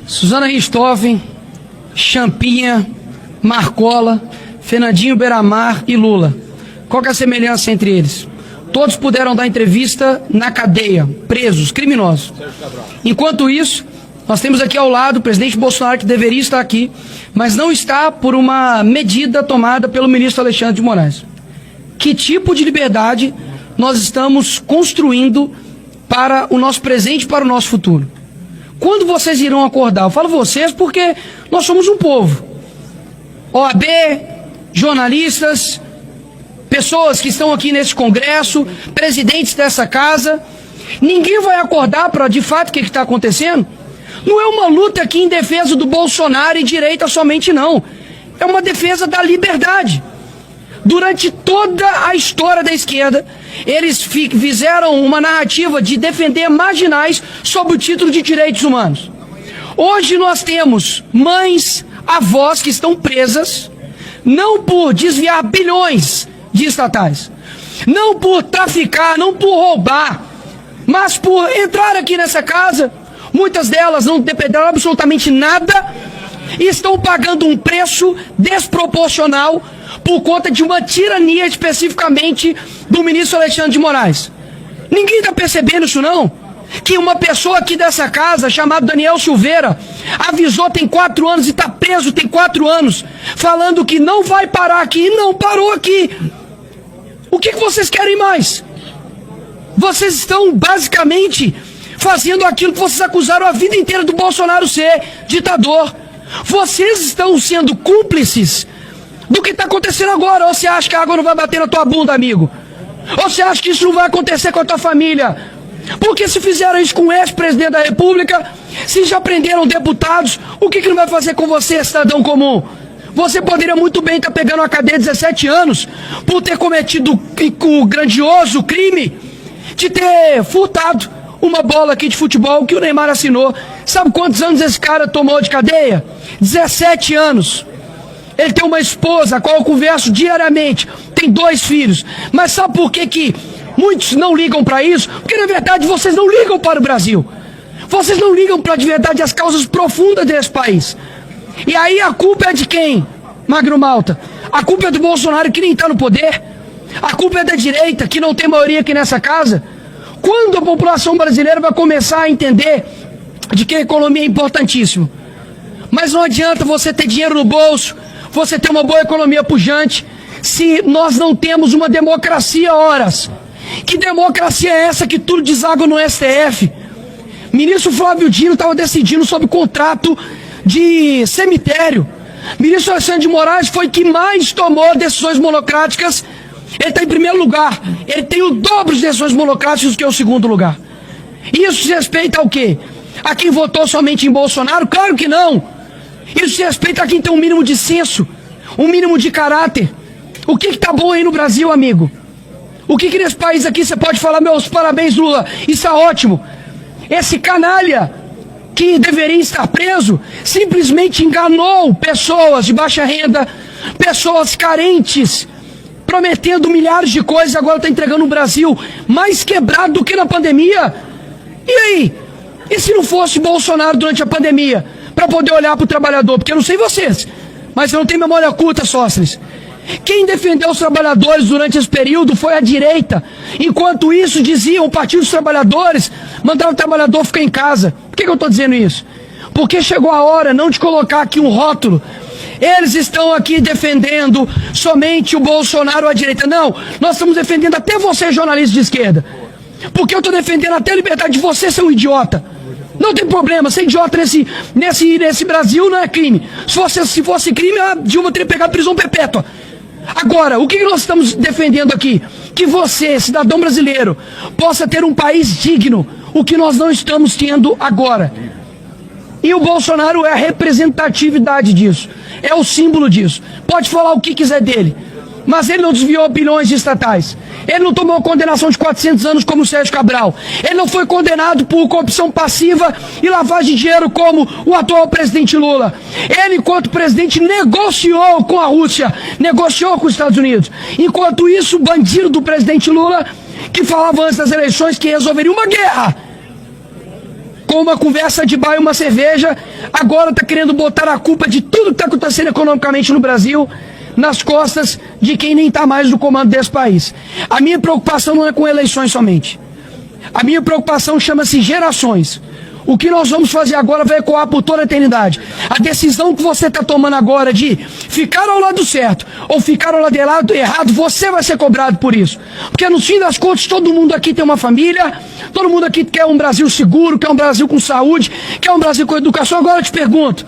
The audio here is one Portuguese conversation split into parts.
Suzana Richthofen, Champinha, Marcola, Fernandinho Beiramar e Lula. Qual que é a semelhança entre eles? Todos puderam dar entrevista na cadeia, presos, criminosos. Enquanto isso, nós temos aqui ao lado o presidente Bolsonaro, que deveria estar aqui, mas não está por uma medida tomada pelo ministro Alexandre de Moraes. Que tipo de liberdade nós estamos construindo para o nosso presente e para o nosso futuro? Quando vocês irão acordar? Eu falo vocês porque nós somos um povo. OAB, jornalistas, pessoas que estão aqui nesse congresso, presidentes dessa casa. Ninguém vai acordar para, de fato, o que está acontecendo? Não é uma luta aqui em defesa do Bolsonaro e direita somente, não. É uma defesa da liberdade. Durante toda a história da esquerda, eles fizeram uma narrativa de defender marginais sob o título de direitos humanos. Hoje nós temos mães, avós que estão presas, não por desviar bilhões de estatais, não por traficar, não por roubar, mas por entrar aqui nessa casa. Muitas delas não dependeram absolutamente nada e estão pagando um preço desproporcional por conta de uma tirania especificamente do ministro Alexandre de Moraes. Ninguém está percebendo isso, não? Que uma pessoa aqui dessa casa, chamada Daniel Silveira, avisou tem 4 anos e está preso tem 4 anos, falando que não vai parar aqui e não parou aqui. O que vocês querem mais? Vocês estão basicamente fazendo aquilo que vocês acusaram a vida inteira do Bolsonaro ser, ditador. Vocês estão sendo cúmplices do que está acontecendo agora. Ou você acha que a água não vai bater na tua bunda, amigo? Ou você acha que isso não vai acontecer com a tua família? Porque se fizeram isso com o ex-presidente da República, se já prenderam deputados, o que não vai fazer com você, cidadão comum? Você poderia muito bem estar pegando uma cadeia de 17 anos por ter cometido o grandioso crime de ter furtado uma bola aqui de futebol que o Neymar assinou. Sabe quantos anos esse cara tomou de cadeia? 17 anos. Ele tem uma esposa, a qual eu converso diariamente, tem 2 filhos. Mas sabe por que muitos não ligam para isso? Porque na verdade vocês não ligam para o Brasil. Vocês não ligam para de verdade as causas profundas desse país. E aí a culpa é de quem, Magno Malta? A culpa é do Bolsonaro, que nem está no poder. A culpa é da direita, que não tem maioria aqui nessa casa. Quando a população brasileira vai começar a entender de que a economia é importantíssima? Mas não adianta você ter dinheiro no bolso, você ter uma boa economia pujante, se nós não temos uma democracia, horas. Que democracia é essa que tudo deságua no STF? Ministro Flávio Dino estava decidindo sobre contrato de cemitério. Ministro Alexandre de Moraes foi que mais tomou decisões monocráticas. Ele está em primeiro lugar. Ele tem o dobro de decisões monocráticas que é o segundo lugar. Isso se respeita ao quê? A quem votou somente em Bolsonaro? Claro que não. Isso se respeita a quem tem um mínimo de senso, um mínimo de caráter. O que está bom aí no Brasil, amigo? O que nesse país aqui você pode falar, meus parabéns, Lula, isso é ótimo. Esse canalha que deveria estar preso simplesmente enganou pessoas de baixa renda, pessoas carentes, prometendo milhares de coisas, agora está entregando o Brasil mais quebrado do que na pandemia. E aí? E se não fosse Bolsonaro durante a pandemia, para poder olhar para o trabalhador? Porque eu não sei vocês, mas eu não tenho memória curta, sócios. Quem defendeu os trabalhadores durante esse período foi a direita. Enquanto isso, diziam, o Partido dos Trabalhadores mandava o trabalhador ficar em casa. Por que eu estou dizendo isso? Porque chegou a hora não de colocar aqui um rótulo. Eles estão aqui defendendo somente o Bolsonaro ou a direita. Não, nós estamos defendendo até você, jornalista de esquerda. Porque eu estou defendendo até a liberdade de você ser um idiota. Não tem problema, ser idiota nesse Brasil não é crime. Se fosse crime, a Dilma teria pegado prisão perpétua. Agora, o que nós estamos defendendo aqui? Que você, cidadão brasileiro, possa ter um país digno, o que nós não estamos tendo agora. E o Bolsonaro é a representatividade disso, é o símbolo disso. Pode falar o que quiser dele, mas ele não desviou bilhões de estatais. Ele não tomou condenação de 400 anos como o Sérgio Cabral. Ele não foi condenado por corrupção passiva e lavagem de dinheiro como o atual presidente Lula. Ele, enquanto presidente, negociou com a Rússia, negociou com os Estados Unidos. Enquanto isso, o bandido do presidente Lula, que falava antes das eleições que resolveria uma guerra com uma conversa de bar e uma cerveja, agora está querendo botar a culpa de tudo que está acontecendo economicamente no Brasil nas costas de quem nem está mais no comando desse país. A minha preocupação não é com eleições somente. A minha preocupação chama-se gerações. O que nós vamos fazer agora vai ecoar por toda a eternidade. A decisão que você está tomando agora de ficar ao lado certo ou ficar ao lado errado, você vai ser cobrado por isso. Porque no fim das contas, todo mundo aqui tem uma família, todo mundo aqui quer um Brasil seguro, quer um Brasil com saúde, quer um Brasil com educação. Agora eu te pergunto,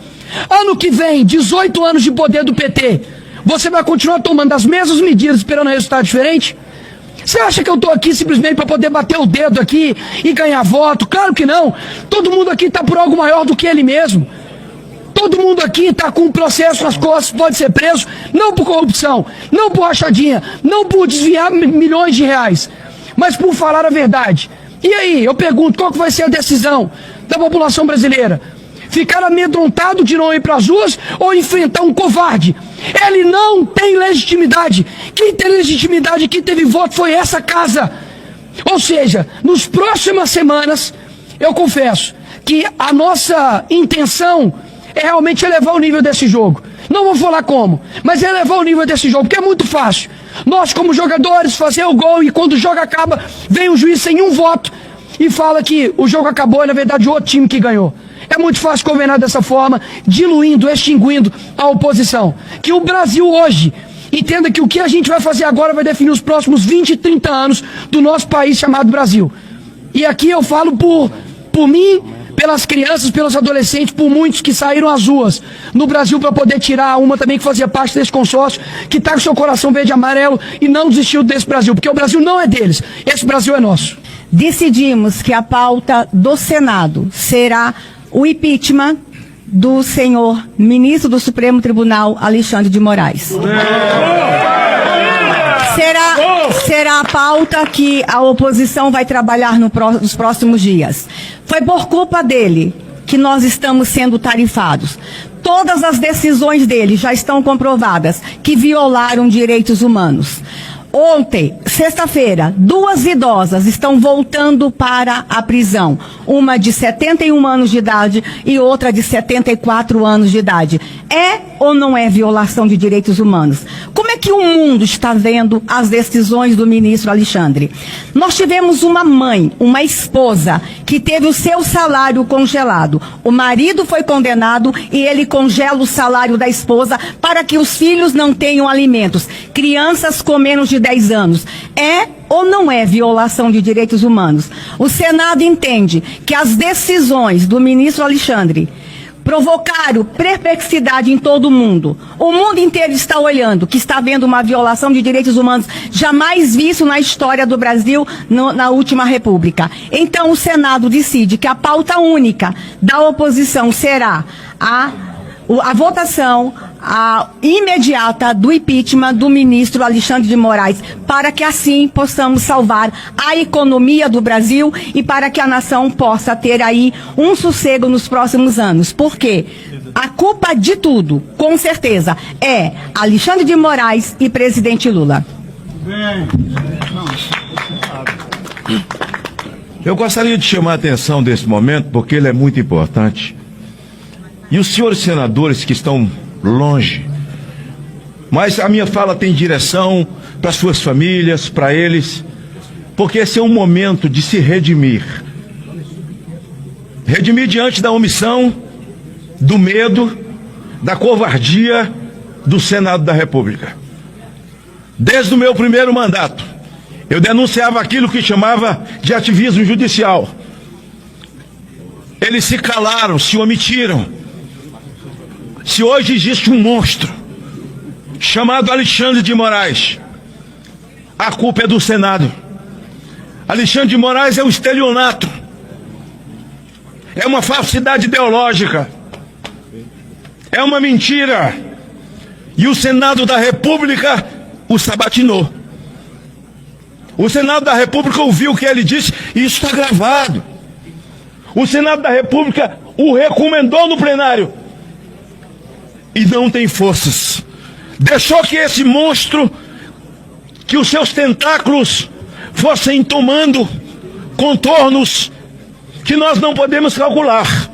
ano que vem, 18 anos de poder do PT, você vai continuar tomando as mesmas medidas esperando um resultado diferente? Você acha que eu estou aqui simplesmente para poder bater o dedo aqui e ganhar voto? Claro que não. Todo mundo aqui está por algo maior do que ele mesmo. Todo mundo aqui está com um processo nas costas, pode ser preso, não por corrupção, não por rachadinha, não por desviar milhões de reais, mas por falar a verdade. E aí, eu pergunto, qual que vai ser a decisão da população brasileira? Ficar amedrontado de não ir para as ruas ou enfrentar um covarde? Ele não tem legitimidade. Quem tem legitimidade, quem teve voto foi essa casa. Ou seja, nas próximas semanas, eu confesso que a nossa intenção é realmente elevar o nível desse jogo. Não vou falar como, mas é elevar o nível desse jogo, porque é muito fácil. Nós, como jogadores, fazer o gol e quando o jogo acaba, vem o juiz sem um voto e fala que o jogo acabou e na verdade o outro time que ganhou. É muito fácil governar dessa forma, diluindo, extinguindo a oposição. Que o Brasil hoje entenda que o que a gente vai fazer agora vai definir os próximos 20, 30 anos do nosso país chamado Brasil. E aqui eu falo por mim, pelas crianças, pelos adolescentes, por muitos que saíram às ruas no Brasil para poder tirar uma também que fazia parte desse consórcio, que está com seu coração verde e amarelo e não desistiu desse Brasil, porque o Brasil não é deles, esse Brasil é nosso. Decidimos que a pauta do Senado será o impeachment do senhor ministro do Supremo Tribunal, Alexandre de Moraes. Será a pauta que a oposição vai trabalhar nos próximos dias. Foi por culpa dele que nós estamos sendo tarifados. Todas as decisões dele já estão comprovadas que violaram direitos humanos. Ontem, sexta-feira, 2 idosas estão voltando para a prisão. Uma de 71 anos de idade e outra de 74 anos de idade. É ou não é violação de direitos humanos? Como é que o mundo está vendo as decisões do ministro Alexandre? Nós tivemos uma mãe, uma esposa, que teve o seu salário congelado. O marido foi condenado e ele congela o salário da esposa para que os filhos não tenham alimentos. Crianças com menos de 10 anos. É ou não é violação de direitos humanos? O Senado entende que as decisões do ministro Alexandre provocaram perplexidade em todo o mundo. O mundo inteiro está olhando, que está havendo uma violação de direitos humanos jamais visto na história do Brasil na última república. Então o Senado decide que a pauta única da oposição será a votação imediata do impeachment do ministro Alexandre de Moraes, para que assim possamos salvar a economia do Brasil e para que a nação possa ter aí um sossego nos próximos anos. Por quê? A culpa de tudo, com certeza, é Alexandre de Moraes e presidente Lula. Eu gostaria de chamar a atenção desse momento, porque ele é muito importante. E os senhores senadores que estão longe, mas a minha fala tem direção para suas famílias, para eles, porque esse é um momento de se redimir. Redimir diante da omissão, do medo, da covardia do Senado da República. Desde o meu primeiro mandato, eu denunciava aquilo que chamava de ativismo judicial. Eles se calaram, se omitiram. Se hoje existe um monstro chamado Alexandre de Moraes, a culpa é do Senado. Alexandre de Moraes é um estelionato, é uma falsidade ideológica, é uma mentira, e o Senado da República o sabatinou. O Senado da República ouviu o que ele disse e isso está gravado. O Senado da República o recomendou no plenário e não tem forças. Deixou que esse monstro, que os seus tentáculos fossem tomando contornos que nós não podemos calcular.